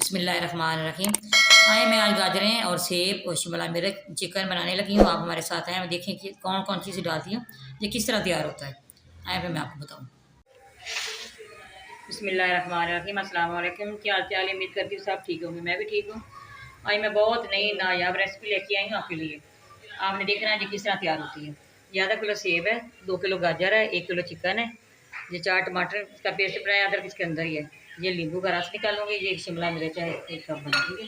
बिस्मिल्लाहिर्रहमानिर्रहीम। आए मैं आज गाजरें और सेब और शिमला मिर्च चिकन बनाने लगी हूँ। आप हमारे साथ हैं, देखें कि कौन कौन चीज़ें डालती हूँ, ये किस तरह तैयार होता है। आए फिर मैं आपको बताऊँ। बिस्मिल्लाहिर्रहमानिर्रहीम। अस्सलाम वालेकुम। क्या हाल चाल है? उम्मीद करती हूँ सब ठीक होंगे, मैं भी ठीक हूँ। आज मैं बहुत नई नायाब रेसिपी लेके आई हूँ आपके लिए। आपने देखना है ये किस तरह तैयार होती है। ये आधा किलो सेब है, 2 किलो गाजर है, 1 किलो चिकन है, ये 4 टमाटर का पेस्ट बनाया अदरक इसके अंदर ही है, ये नींबू का रस निकालूंगी, ये शिमला मिर्च है 1 कप बना, ठीक है।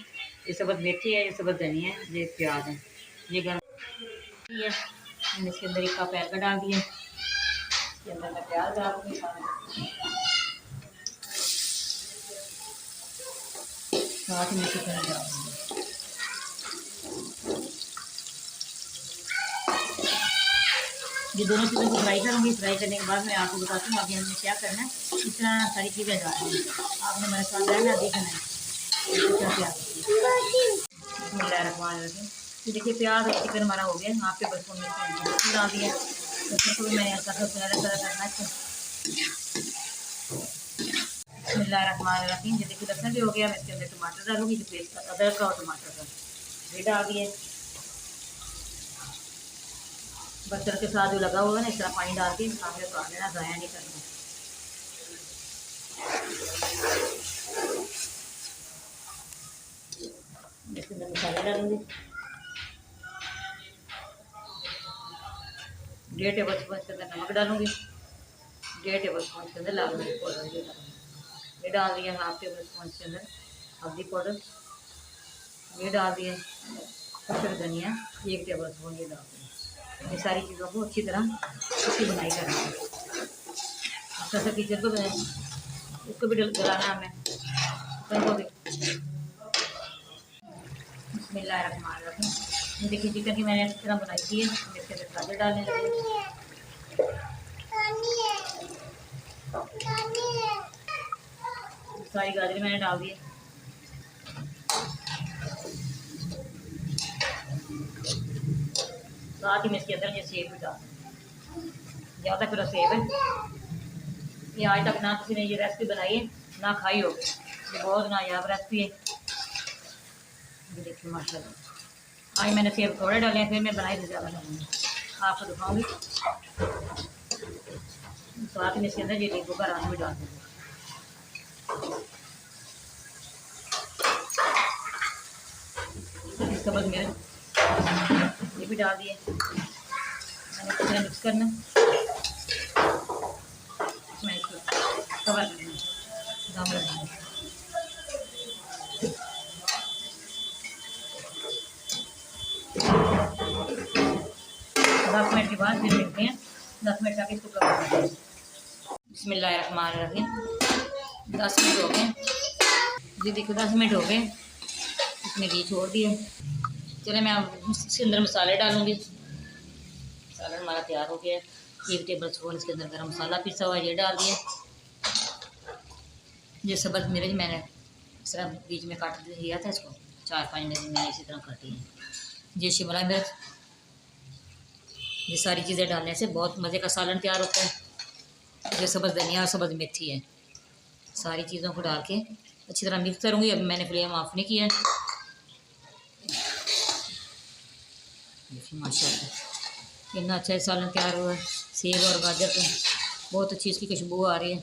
ये सबक मेथी है, ये सबक धनिया है, ये प्याज है, ये गर्म है। मैंने इसके अंदर 1 कप ऐड डाल दिया, इसके अंदर मैं प्याज डालूंगी, साथ में चिकन डालूंगी। ये दोनों चीज़ों को फ्राई करूँगी। फ्राई करने के बाद मैं आपको बताती हूँ आगे हमने क्या करना है। इस तरह सारी चीज़ें डालनी है, आपने मेरे साथ रहना, देखना है क्या बिस्मिल्लाहिर्रहमानिर्रहीम। तो देखिए प्याज और चिकन हमारा हो गया। यहाँ पे बस मिर्च डाल दिया, लहसुन को भी मैंने हल्का सा सुनहरा करना है। बिस्मिल्लाहिर्रहमानिर्रहीम। ये देखिए लहसुन भी हो गया। मैं इसके अंदर टमाटर डालूंगी, जो पेस्ट अदरक का और टमाटर का, ये डाल दिए। बर्तन के साथ जो लगा हुआ है ना, इस तरह पानी डाल के सामने उतार लेना, ज़ाया नहीं करना। इसके अंदर मसाले डालूंगी, 1.5 टेबल स्पून इसके अंदर नमक डालूंगी, 1.5 टेबल स्पून इसके अंदर लाल मिर्च पाउडर ये डाल दिया, 1/2 टेबल स्पून इसके अंदर हल्दी पाउडर ये डाल दिए, फिर धनिया 1 टेबल स्पून ये डाल दिया। ये सारी चीज़ों को अच्छी तरह इसकी बनाई करनी है। अच्छा सा किचन को इसको भी गलाना हमें, चिकन को भी। बिस्मिल्लाहिर्रहमानिर्रहीम। देखिए चिकन की मैंने अच्छी तरह बनाई थी, इसके अंदर गाजर डालने लगे, सारी गाजर मैंने डाल दी। साथ ही में इसके अंदर ये सेब भी डाल, ज़्यादा किलो सेब है। ये आज तक ना किसी ने ये रेसिपी बनाई है ना खाई हो, ये बहुत नायाब रेसिपी है। ये देखिए माशाल्लाह, आज मैंने सेब थोड़े डाले हैं, फिर मैं बनाई तो ज़्यादा डालूँगी, आपको दिखाऊँगी। साथ में इसके अंदर ये नींबू का रस भी डाल दूँगी। सबक मिर्च ये भी डाल दिए, मैंने कितना मिक्स करना, मैं इसको कवर करना, दम लगाना। 10 मिनट के बाद फिर मिलते हैं। 10 मिनट तक इसको कवर करना। बिस्मिल्लाहिर्रहमानिर्रहीम। 10 मिनट हो गए जी, देखो 10 मिनट हो गए, इसमें घी छोड़ दिया। चले मैं इसके अंदर मसाले डालूंगी। मसाला हमारा तैयार हो गया है। 1 टेबल स्पून इसके अंदर गरम मसाला पिसा हुआ ये डाल दिया। ये सब्ज़ मिर्च मैंने इस तरह बीच में काट दिया था, इसको 4-5 मिनट मैंने इसी तरह काटी है। ये शिमला मिर्च, ये सारी चीज़ें डालने से बहुत मज़े का सालन तैयार होता है। ये सब्ज़ धनिया और सब्ज़ मेथी है, सारी चीज़ों को डाल के अच्छी तरह मिक्स करूँगी। अभी मैंने फ्लेम ऑफ नहीं किया है। माशाल्लाह कितना अच्छा सालन तैयार हुआ है। सेब और गाजर का बहुत अच्छी इसकी खुशबू आ रही है।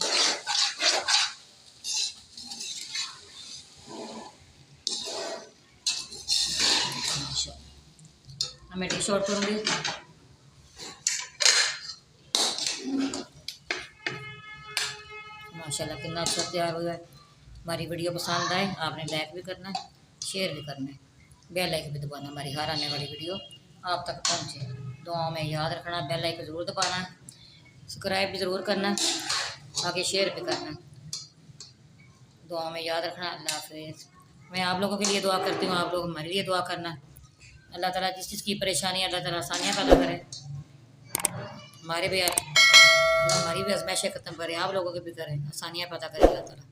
माशाल्लाह मैं डिश आउट करूँगी। माशाल्लाह कितना अच्छा तैयार हुआ है। हमारी वीडियो पसंद आए आपने लाइक भी करना है, शेयर भी करना है, बेल आइकन भी दबाना, हमारी हर आने वाली वीडियो आप तक पहुँचे। दुआओं में याद रखना, बेल आइकन ज़रूर दबाना, सब्सक्राइब भी ज़रूर करना, आगे शेयर भी करना। दुआओं में याद रखना। अल्लाह हाफ़िज़। मैं आप लोगों के लिए दुआ करती हूँ, आप लोग हमारे लिए दुआ करना। अल्लाह ताला जिस चीज़ की परेशानी अल्लाह ताला आसानियाँ पैदा करे, हमारे भी हमारी भी आज़माइशें ख़त्म करें, आप लोगों की भी करें, आसानियाँ पैदा करें अल्लाह ताला।